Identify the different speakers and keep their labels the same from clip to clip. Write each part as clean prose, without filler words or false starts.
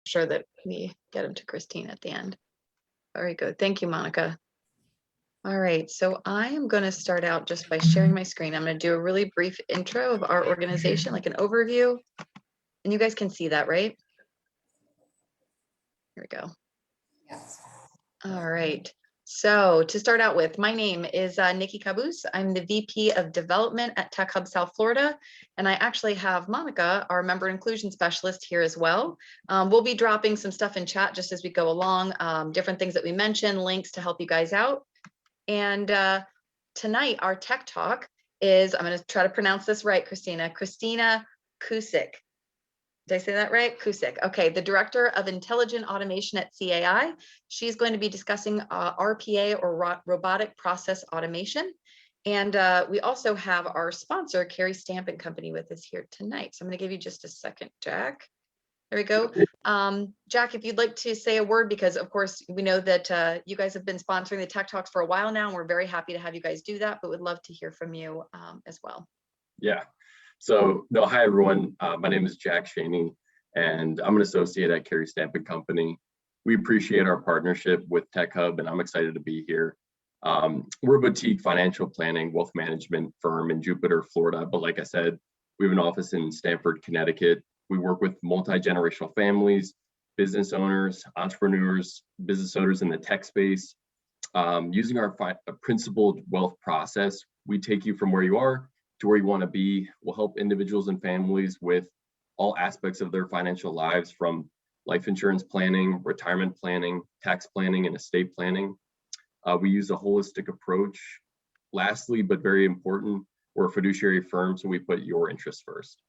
Speaker 1: sure that we get them to Christine at the end. Very good. Thank you, Monica. All right, so I am going to start out just by sharing my screen. I'm going to do a really brief intro of our organization, like an overview. And you guys can see that, right? Here we go.
Speaker 2: Yes.
Speaker 1: All right. So to start out with, my name is Nikki Cabus. I'm the VP of Development at Tech Hub South Florida. And I actually have Monica, our member inclusion specialist, here as well. We'll be dropping some stuff in chat just as we go along, different things that we mentioned, links to help you guys out. And tonight, our tech talk is, I'm going to try to pronounce this right, Christina Kucek. Did I say that right? Kucek. Okay, the Director of Intelligent Automation at CAI. She's going to be discussing RPA, or Robotic Process Automation. And we also have our sponsor, Carrie Stamp & Company, with us here tonight. So I'm going to give you just a second, Jack. There we go. Jack, if you'd like to say a word, because of course, we know that you guys have been sponsoring the Tech Talks for a while now, and we're very happy to have you guys do that, but would love to hear from you as well.
Speaker 3: Yeah. So, no, hi, everyone. My name is Jack Shaney, and I'm an associate at Carrie Stamp & Company. We appreciate our partnership with Tech Hub, and I'm excited to be here. We're a boutique financial planning, wealth management firm in Jupiter, Florida. But like I said, we have an office in Stamford, Connecticut. We work with multi-generational families, business owners, entrepreneurs, business owners in the tech space. Using our principled wealth process, we take you from where you are to where you want to be. We'll help individuals and families with all aspects of their financial lives, from life insurance planning, retirement planning, tax planning, and estate planning. We use a holistic approach. Lastly, but very important, we're a fiduciary firm, so we put your interests first.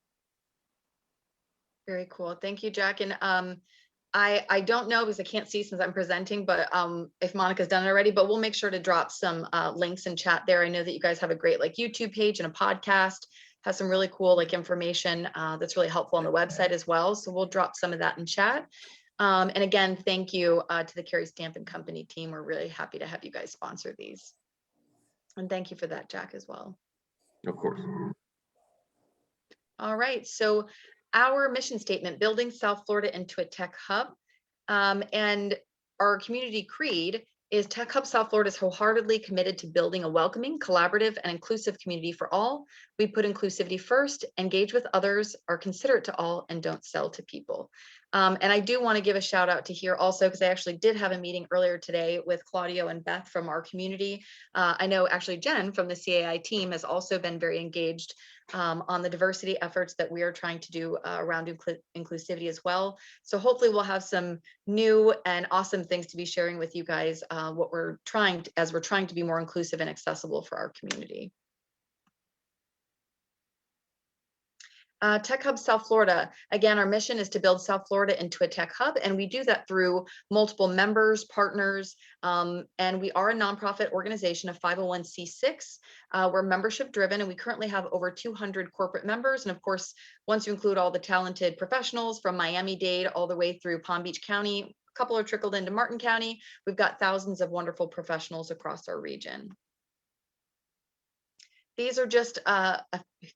Speaker 1: Very cool. Thank you, Jack. And I don't know, because I can't see since I'm presenting, but if Monica's done it already, but we'll make sure to drop some links in chat there. I know that you guys have a great YouTube page and a podcast, has some really cool information that's really helpful on the website as well. So we'll drop some of that in chat. And again, thank you to the Carrie Stamp & Company team. We're really happy to have you guys sponsor these. And thank you for that, Jack, as well.
Speaker 3: Of course.
Speaker 1: All right, so our mission statement: building South Florida into a tech hub. And our community creed is Tech Hub South Florida is wholeheartedly committed to building a welcoming, collaborative, and inclusive community for all. We put inclusivity first, engage with others, are considerate to all, and don't sell to people. And I do want to give a shout out to here also, because I actually did have a meeting earlier today with Claudio and Beth from our community. I know actually Jen from the CAI team has also been very engaged on the diversity efforts that we are trying to do around inclusivity as well. So hopefully we'll have some new and awesome things to be sharing with you guys, what we're trying to, as we're trying to be more inclusive and accessible for our community. Tech Hub South Florida. Again, our mission is to build South Florida into a tech hub, and we do that through multiple members, partners, and we are a nonprofit organization, a 501c6. We're membership driven, and we currently have over 200 corporate members. And of course, once you include all the talented professionals from Miami-Dade all the way through Palm Beach County, a couple are trickled into Martin County, we've got thousands of wonderful professionals across our region. These are just a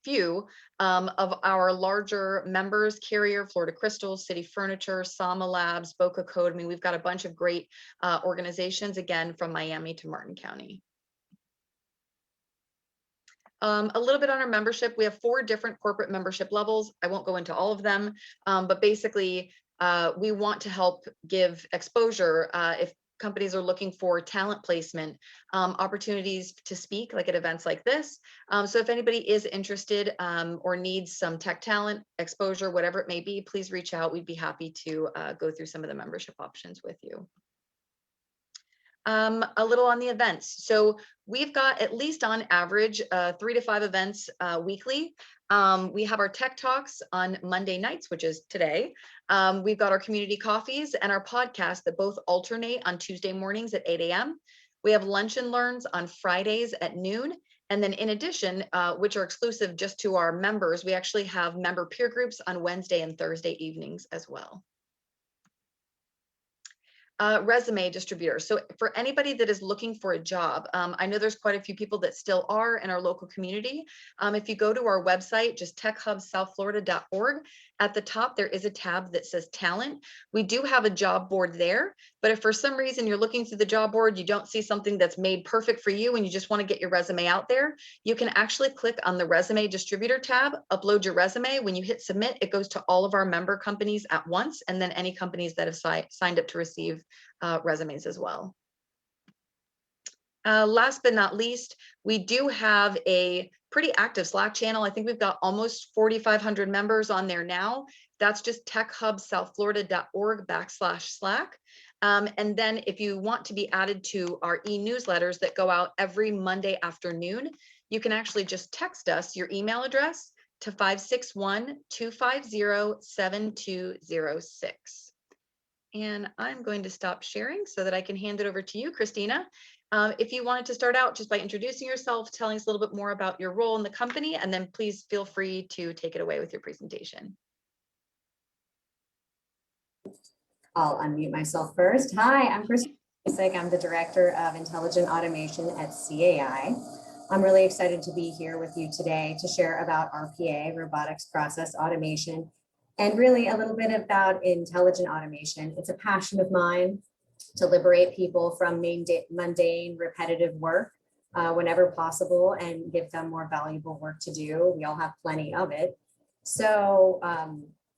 Speaker 1: few of our larger members: Carrier, Florida Crystal, City Furniture, Sama Labs, Boca Code. I mean, we've got a bunch of great organizations, again, from Miami to Martin County. A little bit on our membership. We have 4 different corporate membership levels. I won't go into all of them, but basically we want to help give exposure if companies are looking for talent placement, opportunities to speak, like at events like this. So if anybody is interested or needs some tech talent exposure, whatever it may be, please reach out. We'd be happy to go through some of the membership options with you. A little on the events. So we've got, at least on average, 3 to 5 events weekly. We have our tech talks on Monday nights, which is today. We've got our community coffees and our podcast that both alternate on Tuesday mornings at 8 a.m. We have lunch and learns on Fridays at noon. And then in addition, which are exclusive just to our members, we actually have member peer groups on Wednesday and Thursday evenings as well. resume distributor. So for anybody that is looking for a job, I know there's quite a few people that still are in our local community. If you go to our website, just techhubsouthflorida.org, at the top, there is a tab that says talent. We do have a job board there, but if for some reason you're looking through the job board, you don't see something that's made perfect for you and you just want to get your resume out there, you can actually click on the resume distributor tab, upload your resume. When you hit submit, it goes to all of our member companies at once, and then any companies that have signed up to receive resumes as well. Last but not least, we do have a pretty active Slack channel. I think we've got almost 4,500 members on there now. That's just techhubsouthflorida.org/Slack. And then if you want to be added to our e-newsletters that go out every Monday afternoon, you can actually just text us your email address to 561-250-7206. And I'm going to stop sharing so that I can hand it over to you, Christina. If you wanted to start out just by introducing yourself, telling us a little bit more about your role in the company, and then please feel free to take it away with your presentation.
Speaker 2: I'll unmute myself first. Hi, I'm Christina Kucek. I'm the Director of Intelligent Automation at CAI. I'm really excited to be here with you today to share about RPA, Robotics Process Automation, and really a little bit about intelligent automation. It's a passion of mine to liberate people from mundane, repetitive work whenever possible and give them more valuable work to do. We all have plenty of it. So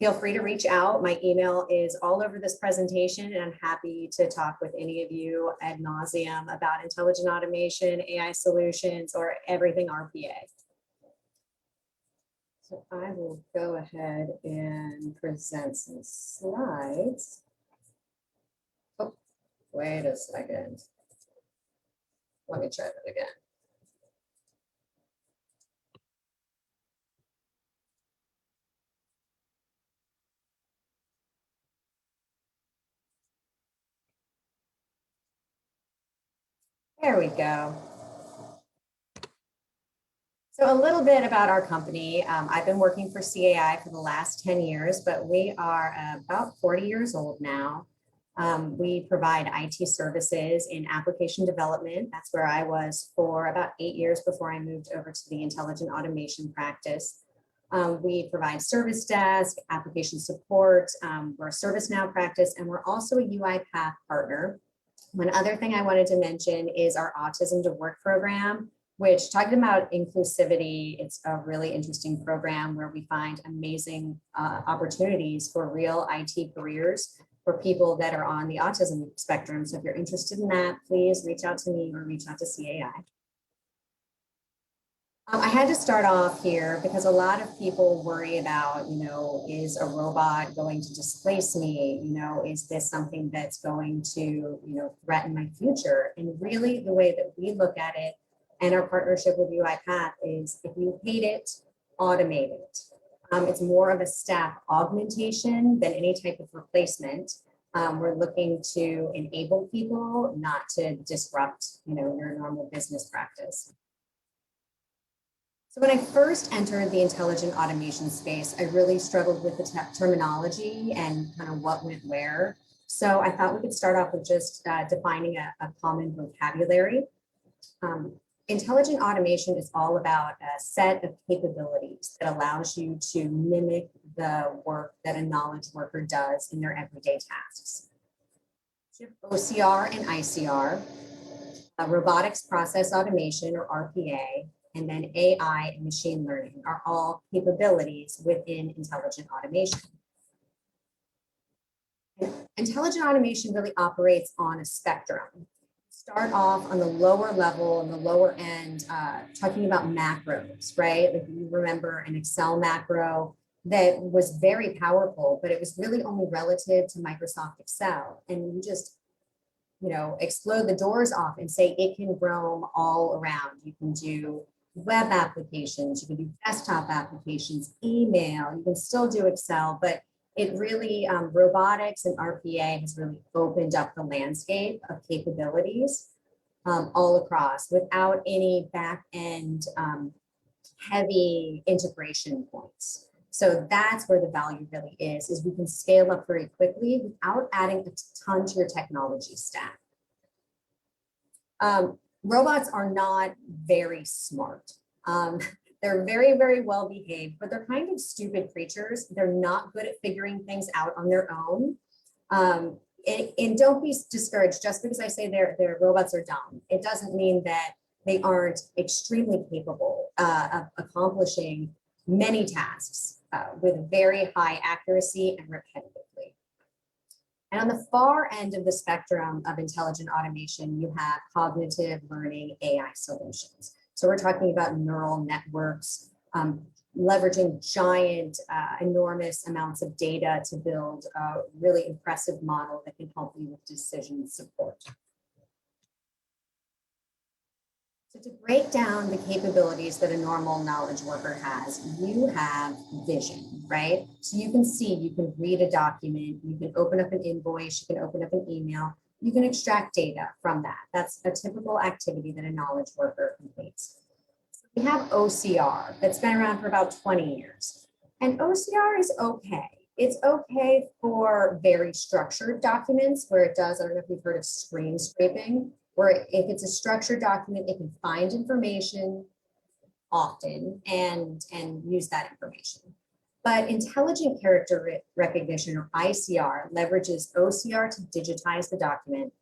Speaker 2: feel free to reach out. My email is all over this presentation, and I'm happy to talk with any of you ad nauseum about intelligent automation, AI solutions, or everything RPA. So I will go ahead and present some slides. Oh, wait a second. Let me try that again. There we go. So a little bit about our company. I've been working for CAI for the last 10 years, but we are about 40 years old now. We provide IT services in application development. That's where I was for about 8 years before I moved over to the intelligent automation practice. We provide service desk, application support. We're a ServiceNow practice, and we're also a UiPath partner. One other thing I wanted to mention is our Autism to Work program, which, talking about inclusivity, it's a really interesting program where we find amazing opportunities for real IT careers for people that are on the autism spectrum. So if you're interested in that, please reach out to me or reach out to CAI. I had to start off here because a lot of people worry about, is a robot going to displace me? Is this something that's going to, threaten my future? And really the way that we look at it and our partnership with UiPath is, if you hate it, automate it. It's more of a staff augmentation than any type of replacement. We're looking to enable people, not to disrupt, your normal business practice. So when I first entered the intelligent automation space, I really struggled with the terminology and kind of what went where. So I thought we could start off with just defining a common vocabulary. Intelligent automation is all about a set of capabilities that allows you to mimic the work that a knowledge worker does in their everyday tasks. OCR and ICR, robotics process automation or RPA, and then AI and machine learning are all capabilities within intelligent automation. Intelligent automation really operates on a spectrum. Start off on the lower level and the lower end, talking about macros, right? Like you remember an Excel macro that was very powerful, but it was really only relative to Microsoft Excel. And you just, explode the doors off and say it can roam all around. You can do web applications, you can do desktop applications, email, you can still do Excel, but it really, robotics and RPA has really opened up the landscape of capabilities all across without any back end heavy integration points. So that's where the value really is we can scale up very quickly without adding a ton to your technology stack. Robots are not very smart. They're very, very well behaved, but they're kind of stupid creatures. They're not good at figuring things out on their own. And don't be discouraged just because I say their robots are dumb. It doesn't mean that they aren't extremely capable of accomplishing many tasks with very high accuracy and repetitively. And on the far end of the spectrum of intelligent automation, you have cognitive learning AI solutions. So we're talking about neural networks, leveraging giant, enormous amounts of data to build a really impressive model that can help you with decision support. So to break down the capabilities that a normal knowledge worker has, you have vision, right? So you can see, you can read a document, you can open up an invoice, you can open up an email, you can extract data from that. That's a typical activity that a knowledge worker completes. We have OCR that's been around for about 20 years. And OCR is okay. It's okay for very structured documents where it does, I don't know if you've heard of screen scraping, where if it's a structured document, it can find information often and use that information. But intelligent character recognition, or ICR, leverages OCR to digitize the document,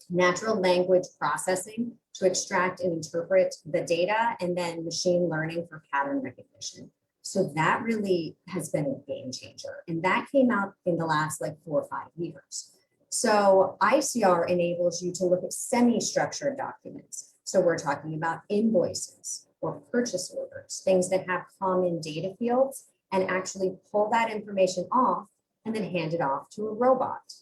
Speaker 2: natural language processing to extract and interpret the data, and then machine learning for pattern recognition. So that really has been a game changer. And that came out in the last 4 or 5 years. So ICR enables you to look at semi-structured documents. So we're talking about invoices or purchase orders, things that have common data fields, and actually pull that information off and then hand it off to a robot.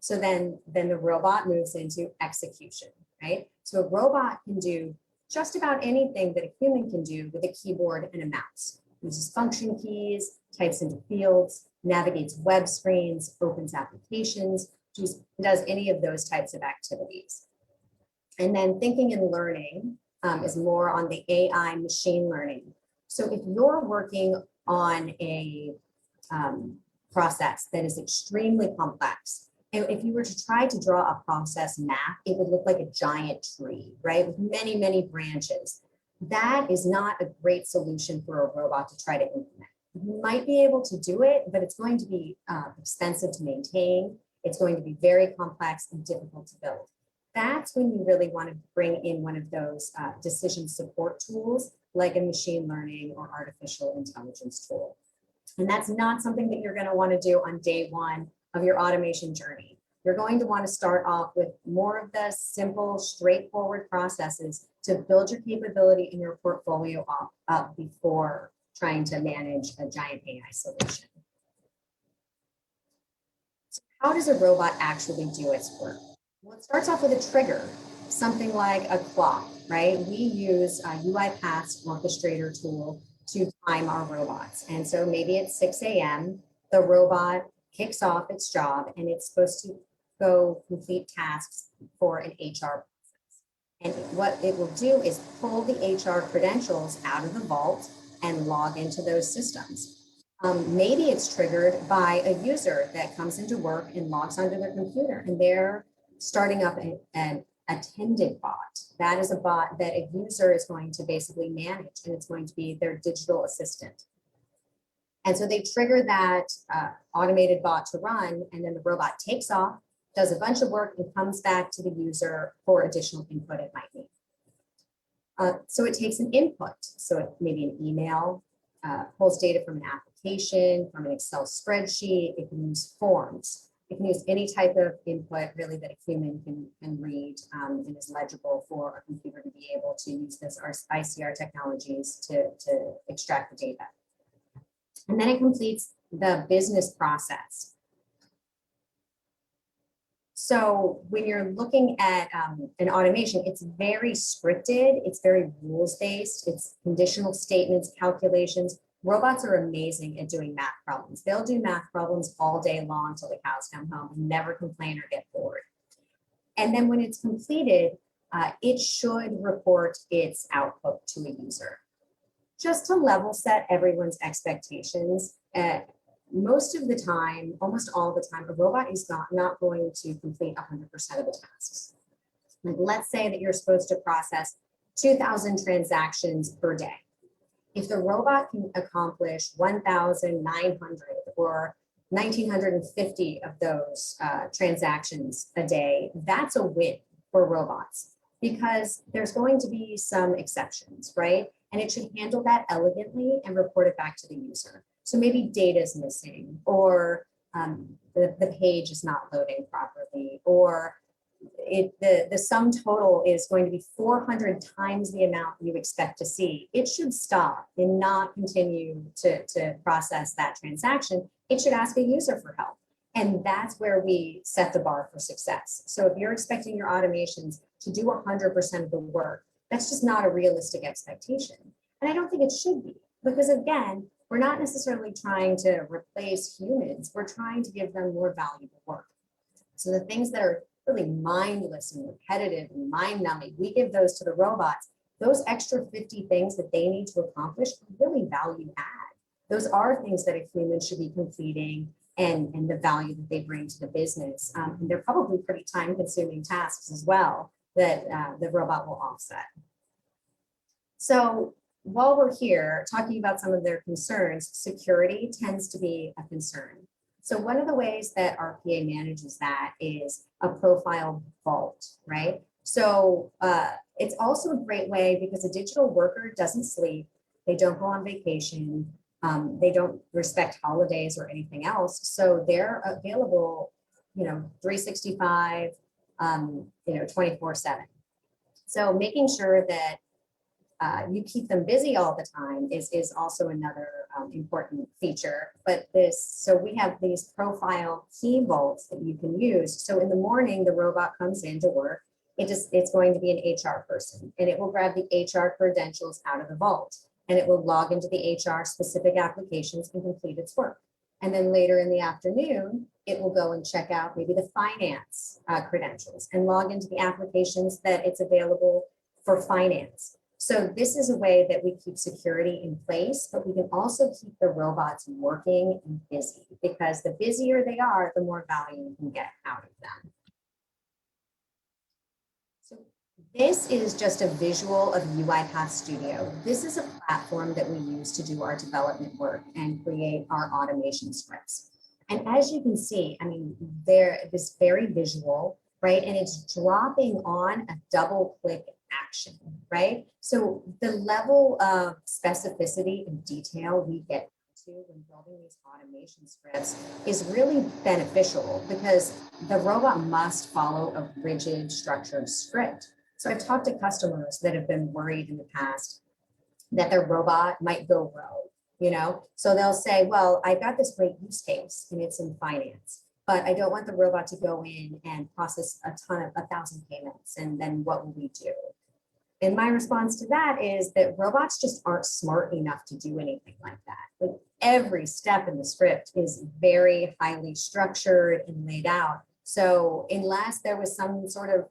Speaker 2: So then the robot moves into execution, right? So a robot can do just about anything that a human can do with a keyboard and a mouse. Uses function keys, types into fields, navigates web screens, opens applications, does any of those types of activities. And then thinking and learning is more on the AI machine learning. So if you're working on a process that is extremely complex, and if you were to try to draw a process map, it would look like a giant tree, right? With many, many branches. That is not a great solution for a robot to try to implement. You might be able to do it, but it's going to be expensive to maintain. It's going to be very complex and difficult to build. That's when you really want to bring in one of those decision support tools, like a machine learning or artificial intelligence tool. And that's not something that you're going to want to do on day one of your automation journey. You're going to want to start off with more of the simple, straightforward processes to build your capability in your portfolio up before trying to manage a giant AI solution. So how does a robot actually do its work? Well, it starts off with a trigger, something like a clock, right? We use a UiPath orchestrator tool to time our robots. And so maybe at 6 a.m., the robot kicks off its job and it's supposed to go complete tasks for an HR process. And what it will do is pull the HR credentials out of the vault and log into those systems. Maybe it's triggered by a user that comes into work and logs onto their computer and they're starting up an attended bot. That is a bot that a user is going to basically manage, and it's going to be their digital assistant. And so they trigger that automated bot to run, and then the robot takes off, does a bunch of work, and comes back to the user for additional input it might need. So it takes an input. So it may be an email, pulls data from an application, from an Excel spreadsheet. It can use forms. It can use any type of input really that a human can read and is legible for a computer to be able to use this ICR technologies to extract the data. And then it completes the business process. So when you're looking at an automation, it's very scripted, it's very rules-based, it's conditional statements, calculations. Robots are amazing at doing math problems. They'll do math problems all day long till the cows come home and never complain or get bored. And then when it's completed, it should report its output to a user. Just to level set everyone's expectations, most of the time, almost all the time, a robot is not going to complete 100% of the tasks. Like, let's say that you're supposed to process 2,000 transactions per day. If the robot can accomplish 1,900 or 1,950 of those transactions a day, that's a win for robots, because there's going to be some exceptions, right? And it should handle that elegantly and report it back to the user. So maybe data is missing, or the page is not loading properly, or the sum total is going to be 400 times the amount you expect to see. It should stop and not continue to process that transaction. It should ask a user for help. And that's where we set the bar for success. So if you're expecting your automations to do 100% of the work, that's just not a realistic expectation. And I don't think it should be, because again, we're not necessarily trying to replace humans. We're trying to give them more valuable work. So the things that are really mindless and repetitive and mind-numbing, we give those to the robots. Those extra 50 things that they need to accomplish are really value add. Those are things that a human should be completing, and the value that they bring to the business. And they're probably pretty time-consuming tasks as well that the robot will offset. So while we're here talking about some of their concerns, security tends to be a concern. So one of the ways that RPA manages that is a profile vault, right? So it's also a great way because a digital worker doesn't sleep, they don't go on vacation, they don't respect holidays or anything else. So they're available, 365, 24/7. So making sure that you keep them busy all the time is also another important feature. But so we have these profile key vaults that you can use. So in the morning, the robot comes in to work. It's going to be an HR person, and it will grab the HR credentials out of the vault, and it will log into the HR specific applications and complete its work. And then later in the afternoon, it will go and check out maybe the finance credentials and log into the applications that it's available for finance. So this is a way that we keep security in place, but we can also keep the robots working and busy, because the busier they are, the more value you can get out of them. So this is just a visual of UiPath Studio. This is a platform that we use to do our development work and create our automation scripts. And as you can see, it is very visual, right? And it's dropping on a double click action, right? So the level of specificity and detail we get to when building these automation scripts is really beneficial, because the robot must follow a rigid, structured script. So I've talked to customers that have been worried in the past that their robot might go rogue, So they'll say, well, I've got this great use case and it's in finance, but I don't want the robot to go in and process 1,000 payments. And then what will we do? And my response to that is that robots just aren't smart enough to do anything like that. Like, every step in the script is very highly structured and laid out. So unless there was some sort of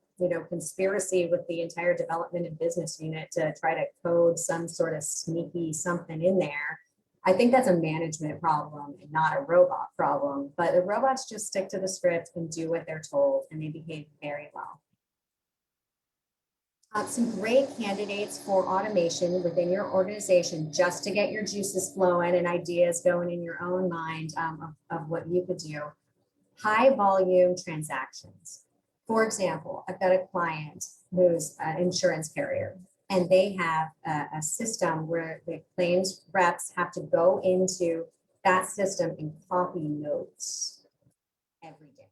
Speaker 2: conspiracy with the entire development and business unit to try to code some sort of sneaky something in there, I think that's a management problem and not a robot problem. But the robots just stick to the script and do what they're told, and they behave very well. Some great candidates for automation within your organization, just to get your juices flowing and ideas going in your own mind of what you could do. High volume transactions. For example, I've got a client who's an insurance carrier, and they have a system where the claims reps have to go into that system and copy notes every day.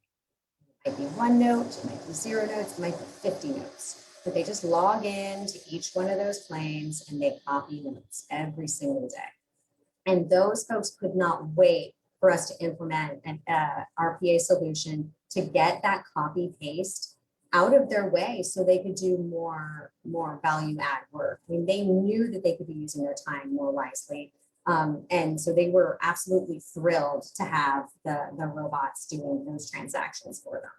Speaker 2: It might be 1 note, it might be 0 notes, it might be 50 notes. But they just log in to each one of those claims and they copy notes every single day. And those folks could not wait for us to implement an RPA solution to get that copy paste out of their way so they could do more value add work. They knew that they could be using their time more wisely. And so they were absolutely thrilled to have the robots doing those transactions for them.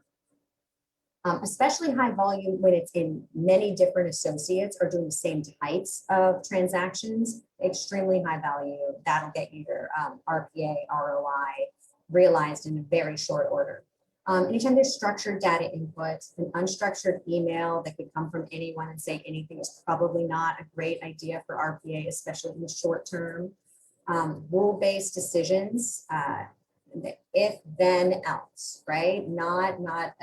Speaker 2: especially high volume when it's in many different associates are doing the same types of transactions, extremely high value. That'll get you your RPA, ROI realized in a very short order. Anytime there's structured data input, an unstructured email that could come from anyone and say anything is probably not a great idea for RPA, especially in the short term. Rule-based decisions, if, then, else, right? Not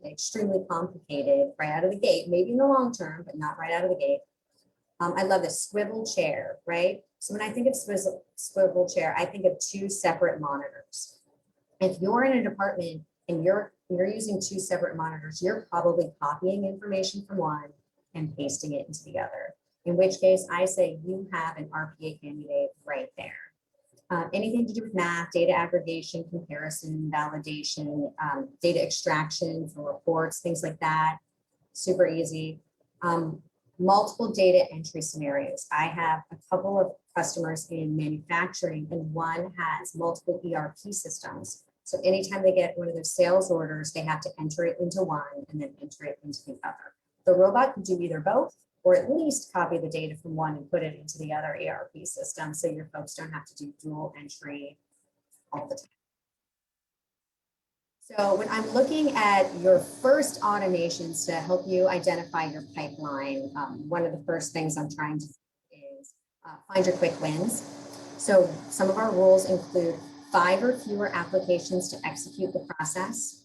Speaker 2: extremely complicated right out of the gate, maybe in the long term, but not right out of the gate. I love the swivel chair, right? So when I think of swivel chair, I think of two separate monitors. If you're in a department and you're using two separate monitors, you're probably copying information from one and pasting it into the other. In which case I say you have an RPA candidate right there. Anything to do with math, data aggregation, comparison, validation, data extraction from reports, things like that, super easy. Multiple data entry scenarios. I have a couple of customers in manufacturing and one has multiple ERP systems. So anytime they get one of their sales orders, they have to enter it into one and then enter it into the other. The robot can do either both, or at least copy the data from one and put it into the other ERP system so your folks don't have to do dual entry all the time. So when I'm looking at your first automations to help you identify your pipeline, one of the first things I'm trying to do is find your quick wins. So some of our rules include 5 or fewer applications to execute the process,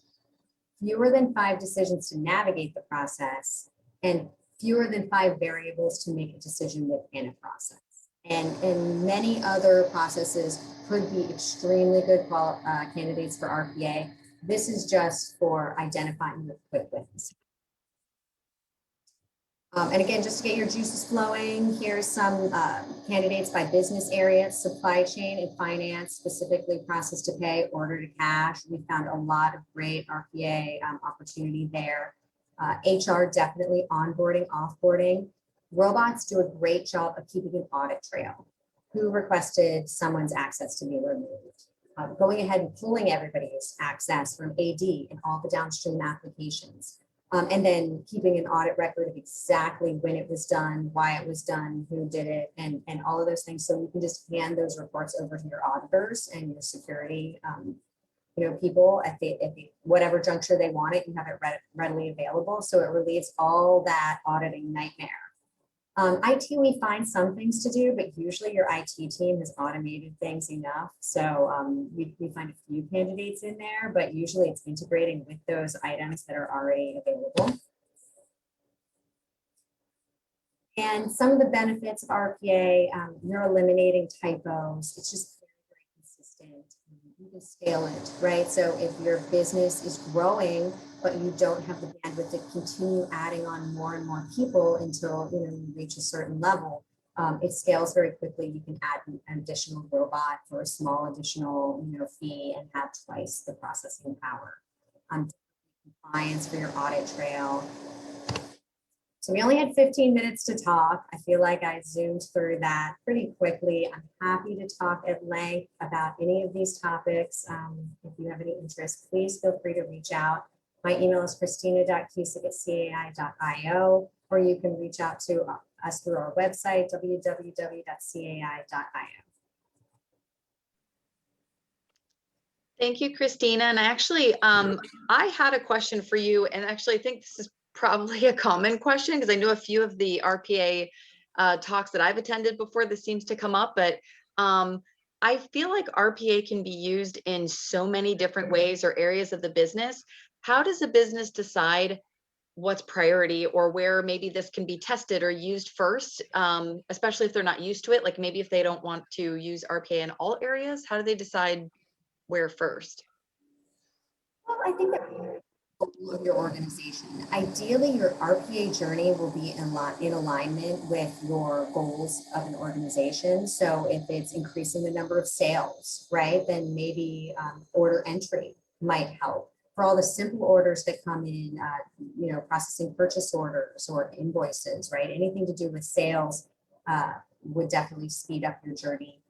Speaker 2: fewer than 5 decisions to navigate the process, and fewer than 5 variables to make a decision within a process. And many other processes could be extremely good candidates for RPA. This is just for identifying the quick wins. And again, just to get your juices flowing, here's some candidates by business area: supply chain and finance, specifically process to pay, order to cash. We found a lot of great RPA opportunity there. HR, definitely onboarding, offboarding. Robots do a great job of keeping an audit trail. Who requested someone's access to be removed? Going ahead and pulling everybody's access from AD and all the downstream applications. And then keeping an audit record of exactly when it was done, why it was done, who did it, and all of those things. So you can just hand those reports over to your auditors and your security people at the whatever juncture they want it. You have it readily available. So it relieves all that auditing nightmare. IT, we find some things to do, but usually your IT team has automated things enough. So we find a few candidates in there, but usually it's integrating with those items that are already available. And some of the benefits of RPA, you're eliminating typos. It's just very, very consistent. You can scale it, right? So if your business is growing, but you don't have the bandwidth to continue adding on more and more people until you reach a certain level, it scales very quickly. You can add an additional robot for a small additional fee and have twice the processing power. Compliance for your audit trail. So we only had 15 minutes to talk. I feel like I zoomed through that pretty quickly. I'm happy to talk at length about any of these topics. If you have any interest, please feel free to reach out. My email is christina.kucek@cai.io, or you can reach out to us through our website, www.cai.io.
Speaker 1: Thank you, Christina. And actually, I had a question for you, and actually I think this is probably a common question because I know a few of the RPA talks that I've attended before, this seems to come up, but I feel like RPA can be used in so many different ways or areas of the business. How does a business decide what's priority or where maybe this can be tested or used first, especially if they're not used to it? Like maybe if they don't want to use RPA in all areas, how do they decide where first?
Speaker 2: Well, I think that of your organization. Ideally, your RPA journey will be in alignment with your goals of an organization. So if it's increasing the number of sales, right, then maybe order entry might help. For all the simple orders that come in, processing purchase orders or invoices, right, anything to do with sales would definitely speed up your journey.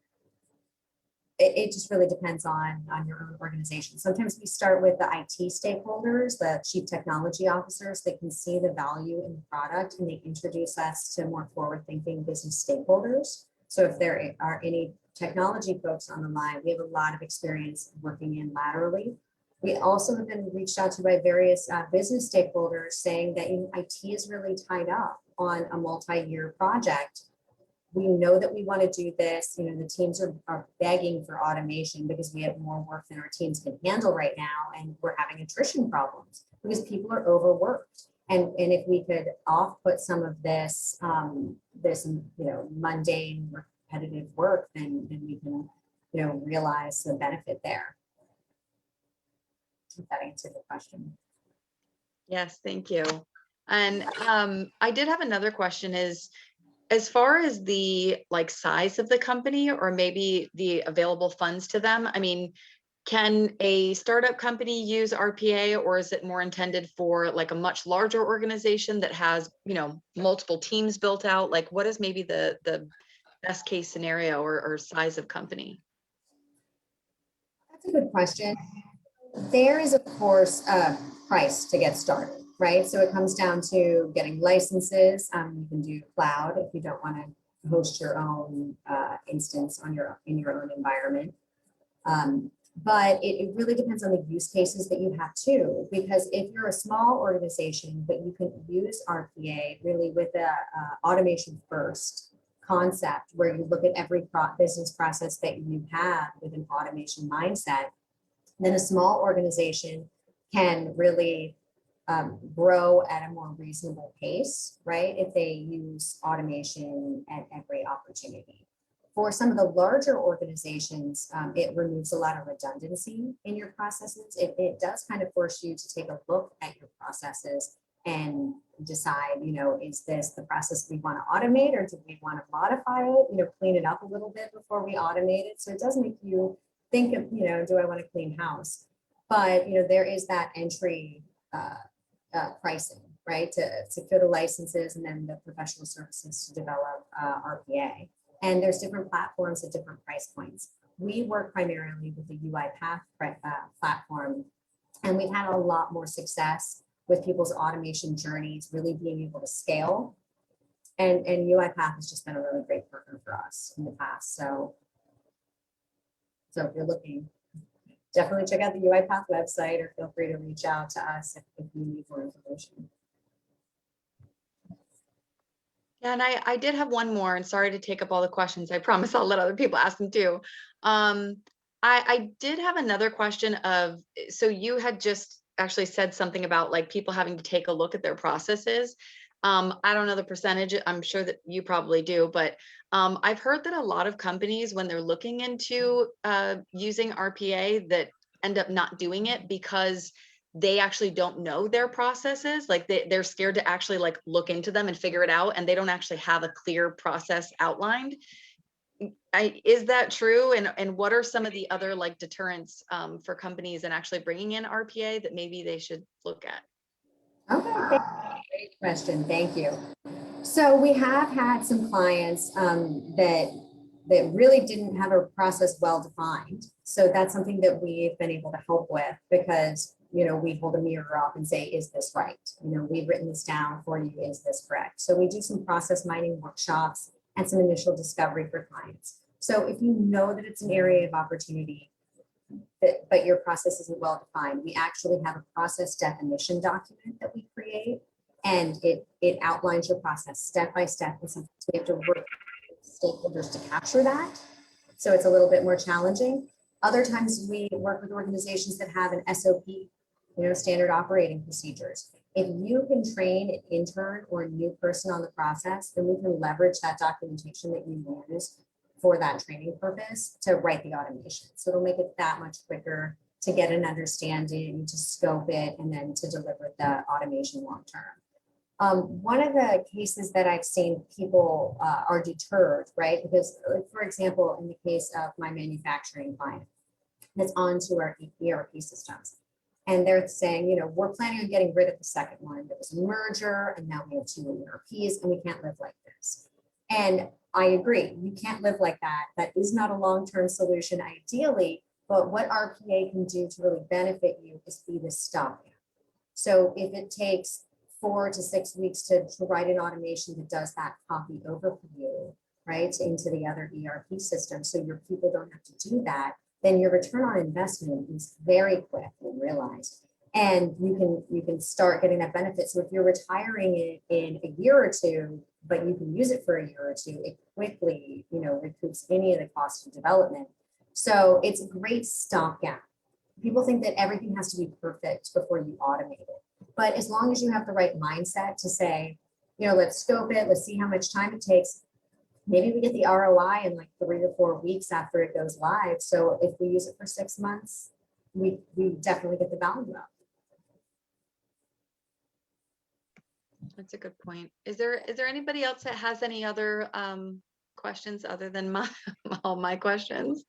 Speaker 2: it just really depends on your own organization. Sometimes we start with the IT stakeholders, the chief technology officers that can see the value in the product, and they introduce us to more forward-thinking business stakeholders. So if there are any technology folks on the line, we have a lot of experience working in laterally. We also have been reached out to by various business stakeholders saying that IT is really tied up on a multi-year project. We know that we want to do this. The teams are begging for automation because we have more work than our teams can handle right now, and we're having attrition problems because people are overworked. And if we could off-put some of this, mundane, repetitive work, then we can, realize the benefit there. If that answered the question.
Speaker 1: Yes, thank you. And I did have another question is, as far as the size of the company or maybe the available funds to them, I mean, can a startup company use RPA, or is it more intended for a much larger organization that has, multiple teams built out? What is maybe the best case scenario or size of company?
Speaker 2: That's a good question. There is, of course, a price to get started, right? So it comes down to getting licenses. You can do cloud if you don't want to host your own instance in your own environment. But it really depends on the use cases that you have too, because if you're a small organization, but you can use RPA really with a automation first concept where you look at every business process that you have with an automation mindset, then a small organization can really grow at a more reasonable pace, right? If they use automation at every opportunity. For some of the larger organizations, it removes a lot of redundancy in your processes. It does kind of force you to take a look at your processes and decide, is this the process we want to automate, or do we want to modify it, clean it up a little bit before we automate it? So it does make you think of, do I want to clean house? But, there is that entry pricing, right? To go to licenses and then the professional services to develop RPA. And there's different platforms at different price points. We work primarily with the UiPath platform, and we've had a lot more success with people's automation journeys, really being able to scale. And UiPath has just been a really great partner for us in the past. So if you're looking, definitely check out the UiPath website, or feel free to reach out to us if you need more information.
Speaker 1: Yeah, and I did have one more, and sorry to take up all the questions. I promise I'll let other people ask them too. I did have another question of, so you had just actually said something about people having to take a look at their processes. I don't know the percentage. I'm sure that you probably do, but I've heard that a lot of companies, when they're looking into using RPA, that end up not doing it because they actually don't know their processes. They're scared to actually look into them and figure it out, and they don't actually have a clear process outlined. Is that true? And what are some of the other deterrents for companies and actually bringing in RPA that maybe they should look at?
Speaker 2: Okay, great question. Thank you. So we have had some clients that really didn't have a process well defined. So that's something that we've been able to help with, because we hold a mirror up and say, is this right? We've written this down for you. Is this correct? So we do some process mining workshops and some initial discovery for clients. So if you know that it's an area of opportunity, but your process isn't well defined, we actually have a process definition document that we create, and it outlines your process step by step. And sometimes we have to work with stakeholders to capture that. So it's a little bit more challenging. Other times we work with organizations that have an SOP, standard operating procedures. If you can train an intern or a new person on the process, then we can leverage that documentation that you use for that training purpose to write the automation. So it'll make it that much quicker to get an understanding, to scope it, and then to deliver the automation long term. One of the cases that I've seen people are deterred, right? Because, for example, in the case of my manufacturing client that's onto our ERP systems, and they're saying, we're planning on getting rid of the second one. There was a merger, and now we have 2 ERPs, and we can't live like this. And I agree. You can't live like that. That is not a long-term solution ideally, but what RPA can do to really benefit you is be the stopgap. So if it takes 4 to 6 weeks to write an automation that does that copy over for you, right, into the other ERP system, so your people don't have to do that, then your return on investment is very quick and realized. And you can start getting that benefit. So if you're retiring it in a year or two, but you can use it for a year or two, it quickly, recoups any of the cost of development. So it's a great stopgap. People think that everything has to be perfect before you automate it. But as long as you have the right mindset to say, let's scope it, let's see how much time it takes. Maybe we get the ROI in like 3 or 4 weeks after it goes live. So if we use it for 6 months, we definitely get the value up.
Speaker 1: That's a good point. Is there anybody else that has any other questions other than all my questions?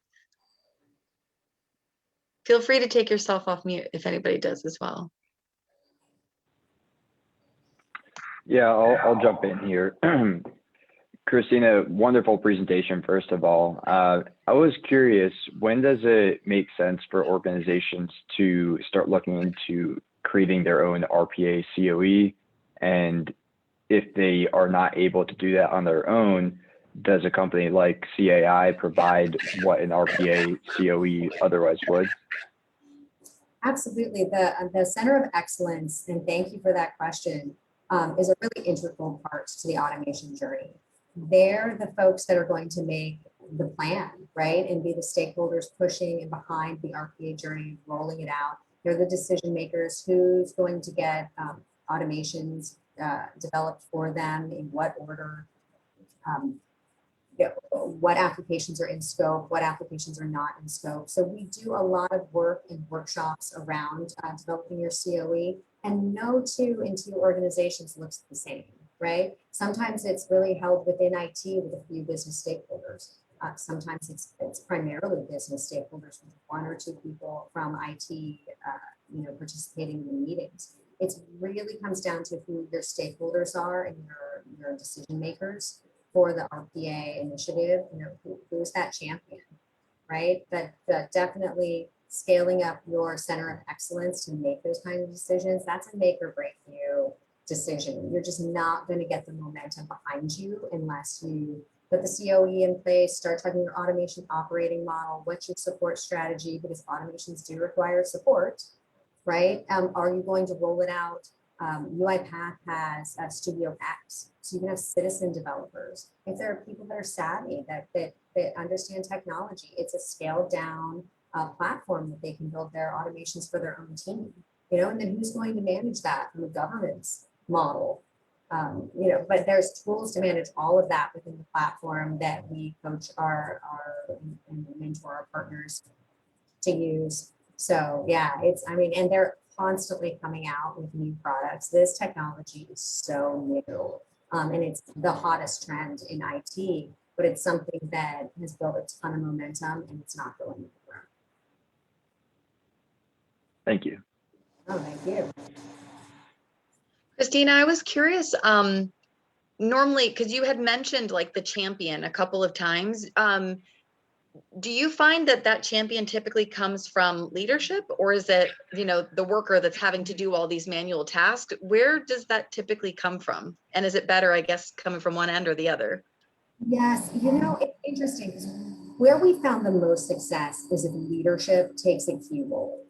Speaker 1: Feel free to take yourself off mute if anybody does as well.
Speaker 4: Yeah, I'll jump in here. Christina, wonderful presentation, first of all. I was curious, when does it make sense for organizations to start looking into creating their own RPA COE? And if they are not able to do that on their own, does a company like CAI provide what an RPA COE otherwise would?
Speaker 2: Absolutely. The Center of Excellence, and thank you for that question, is a really integral part to the automation journey. They're the folks that are going to make the plan, right? And be the stakeholders pushing and behind the RPA journey, rolling it out. They're the decision makers. Who's going to get automations developed for them, in what order, what applications are in scope, what applications are not in scope. So we do a lot of work and workshops around developing your COE, and no two organizations looks the same, right? Sometimes it's really held within IT with a few business stakeholders. Sometimes it's primarily business stakeholders with 1 or 2 people from IT, participating in the meetings. It really comes down to who your stakeholders are and your decision makers for the RPA initiative. Who's that champion, right? But definitely scaling up your center of excellence to make those kinds of decisions, that's a make or break you decision. You're just not going to get the momentum behind you unless you put the COE in place, start talking your automation operating model, what's your support strategy, because automations do require support, right? Are you going to roll it out? UiPath has Studio X, so you can have citizen developers. If there are people that are savvy, that understand technology, it's a scaled down platform that they can build their automations for their own team, and then who's going to manage that from a governance model? But there's tools to manage all of that within the platform that we coach our and mentor our partners to use. So yeah, and they're constantly coming out with new products. This technology is so new, and it's the hottest trend in IT, but it's something that has built a ton of momentum, and it's not going anywhere.
Speaker 4: Thank you.
Speaker 2: Oh, thank you.
Speaker 1: Christina, I was curious, normally, because you had mentioned like the champion a couple of times, do you find that champion typically comes from leadership, or is it, the worker that's having to do all these manual tasks? Where does that typically come from? And is it better, I guess, coming from one end or the other?
Speaker 2: Yes, it's interesting because where we found the most success is if leadership takes a key role.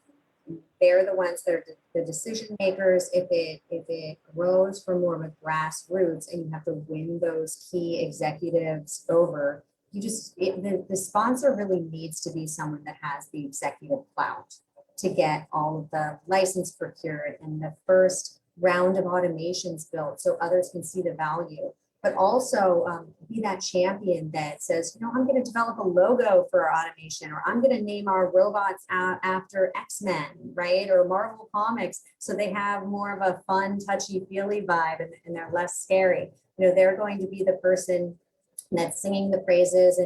Speaker 2: They're the ones that are the decision makers. If it grows from more of a grassroots and you have to win those key executives over, the sponsor really needs to be someone that has the executive clout to get all of the license procured and the first round of automations built so others can see the value. But also be that champion that says, I'm going to develop a logo for our automation, or I'm going to name our robots after X-Men, right? Or Marvel Comics, so they have more of a fun, touchy-feely vibe and they're less scary. They're going to be the person that's singing the praises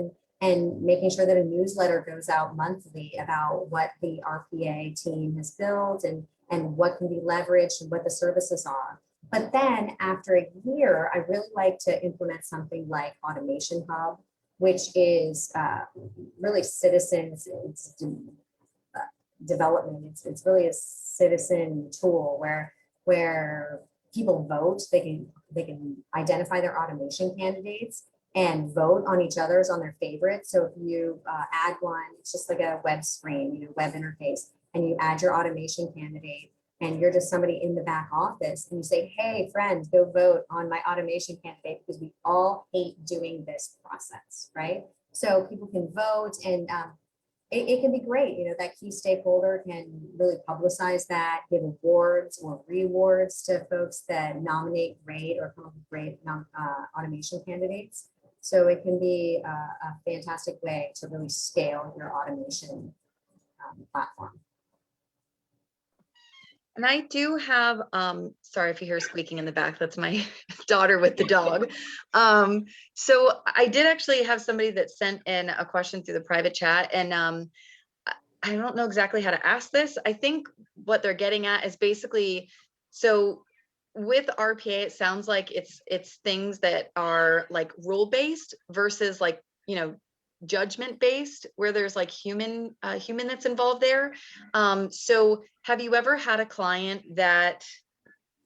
Speaker 2: and making sure that a newsletter goes out monthly about what the RPA team has built and what can be leveraged and what the services are. But then after a year, I really like to implement something like Automation Hub, which is really citizens development. It's really a citizen tool where people vote. They can identify their automation candidates and vote on each other's on their favorites. So if you add one, it's just like a web screen, web interface, and you add your automation candidate, and you're just somebody in the back office, and you say, hey, friend, go vote on my automation candidate, because we all hate doing this process, right? So people can vote, and it can be great. That key stakeholder can really publicize that, give awards or rewards to folks that nominate great or come up with great automation candidates. So it can be a fantastic way to really scale your automation platform.
Speaker 1: And I do have, sorry if you hear squeaking in the back, that's my daughter with the dog. So I did actually have somebody that sent in a question through the private chat, and I don't know exactly how to ask this. I think what they're getting at is basically, so with RPA, it sounds like it's things that are like rule-based versus like, judgment based, where there's like human that's involved there. So have you ever had a client that,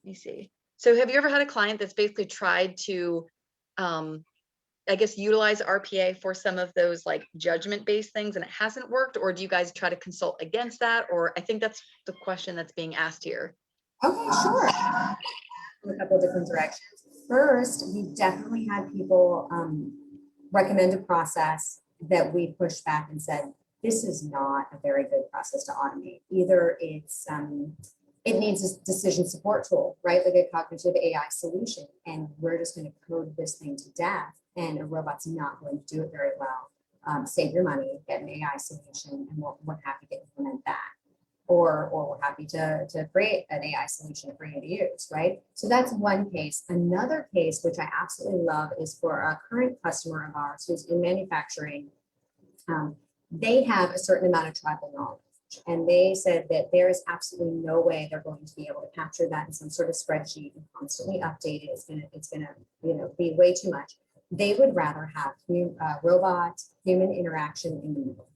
Speaker 1: let me see. So have you ever had a client that's basically tried to, I guess, utilize RPA for some of those like judgment based things and it hasn't worked? Or do you guys try to consult against that? Or I think that's the question that's being asked here.
Speaker 2: Okay, sure. In a couple of different directions. First, we definitely had people recommend a process that we pushed back and said, this is not a very good process to automate. Either it's it needs a decision support tool, right? Like a cognitive AI solution, and we're just going to code this thing to death, and a robot's not going to do it very well. Save your money, get an AI solution, and we're happy to implement that. Or we're happy to create an AI solution for you to use, right? So that's one case. Another case, which I absolutely love, is for a current customer of ours who's in manufacturing. They have a certain amount of tribal knowledge, and they said that there is absolutely no way they're going to be able to capture that in some sort of spreadsheet and constantly update it. It's gonna be way too much. They would rather have robot human interaction in the middle.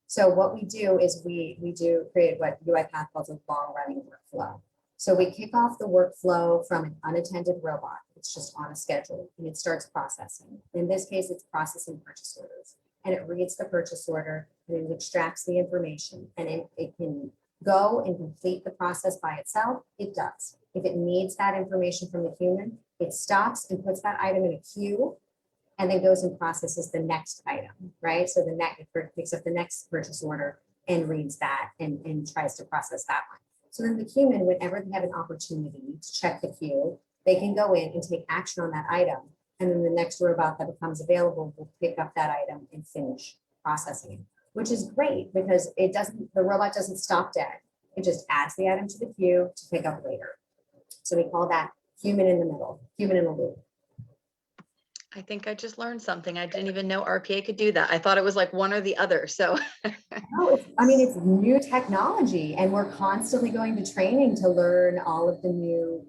Speaker 2: So what we do is we do create what UiPath calls a long running workflow. So we kick off the workflow from an unattended robot. It's just on a schedule, and it starts processing. In this case, it's processing purchase orders, and it reads the purchase order, and it extracts the information, and it can go and complete the process by itself. It does. If it needs that information from the human, it stops and puts that item in a queue, and then goes and processes the next item, right? So it picks up the next purchase order and reads that and tries to process that one. So then the human, whenever they have an opportunity to check the queue, they can go in and take action on that item. And then the next robot that becomes available will pick up that item and finish processing it, which is great because the robot doesn't stop dead. It just adds the item to the queue to pick up later. So we call that human in the middle, human in the loop.
Speaker 1: I think I just learned something. I didn't even know RPA could do that. I thought it was like one or the other. So
Speaker 2: no, it's new technology, and we're constantly going to training to learn all of the new,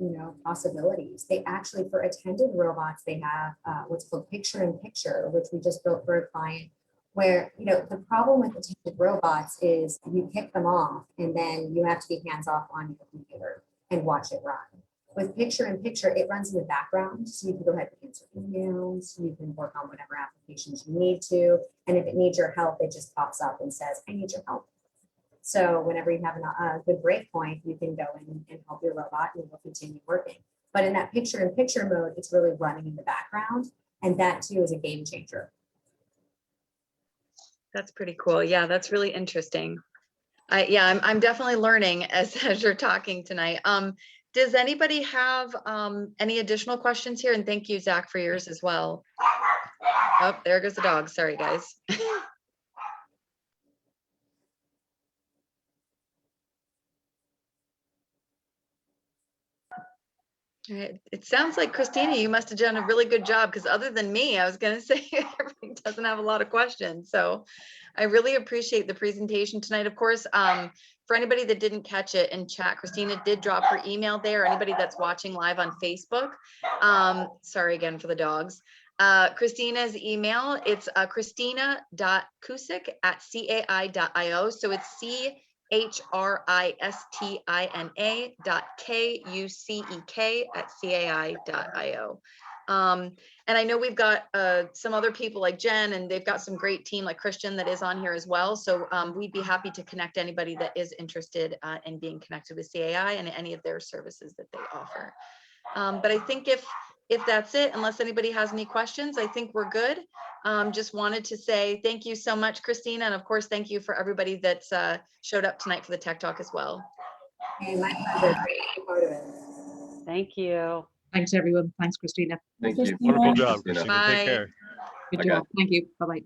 Speaker 2: possibilities. They actually, for attended robots, they have what's called picture in picture, which we just built for a client, where, the problem with attended robots is you pick them off and then you have to be hands off on your computer and watch it run. With picture in picture, it runs in the background. So you can go ahead and answer emails, you can work on whatever applications you need to. And if it needs your help, it just pops up and says, I need your help. So whenever you have a good break point, you can go in and help your robot and it will continue working. But in that picture in picture mode, it's really running in the background. And that too is a game changer.
Speaker 1: that's pretty cool. Yeah, that's really interesting. I'm definitely learning as you're talking tonight. Does anybody have any additional questions here? And thank you, Zach, for yours as well. Oh, there goes the dog. Sorry, guys. All right. It sounds like, Christina, you must have done a really good job, because other than me, I was going to say everybody doesn't have a lot of questions. So I really appreciate the presentation tonight. Of course, for anybody that didn't catch it in chat, Christina did drop her email there. Anybody that's watching live on Facebook, sorry again for the dogs. Christina's email, it's christina.kucek@cai.io. So it's CHRISTINA.KUCEK@CAI.io. And I know we've got some other people like Jen, and they've got some great team like Christian that is on here as well. So we'd be happy to connect anybody that is interested in being connected with CAI and any of their services that they offer. But I think if that's it, unless anybody has any questions, I think we're good. Just wanted to say thank you so much, Christina. And of course, thank you for everybody that's showed up tonight for the Tech Talk as well.
Speaker 2: Hey, my pleasure. Great to be part of it.
Speaker 5: Thank you.
Speaker 6: Thanks, everyone. Thanks, Christina.
Speaker 3: Thank you.
Speaker 7: Wonderful job,
Speaker 3: Christina.
Speaker 7: Christina. Take
Speaker 1: Bye.
Speaker 7: care.
Speaker 6: Good
Speaker 3: I got
Speaker 6: job. Thank you. Bye-bye.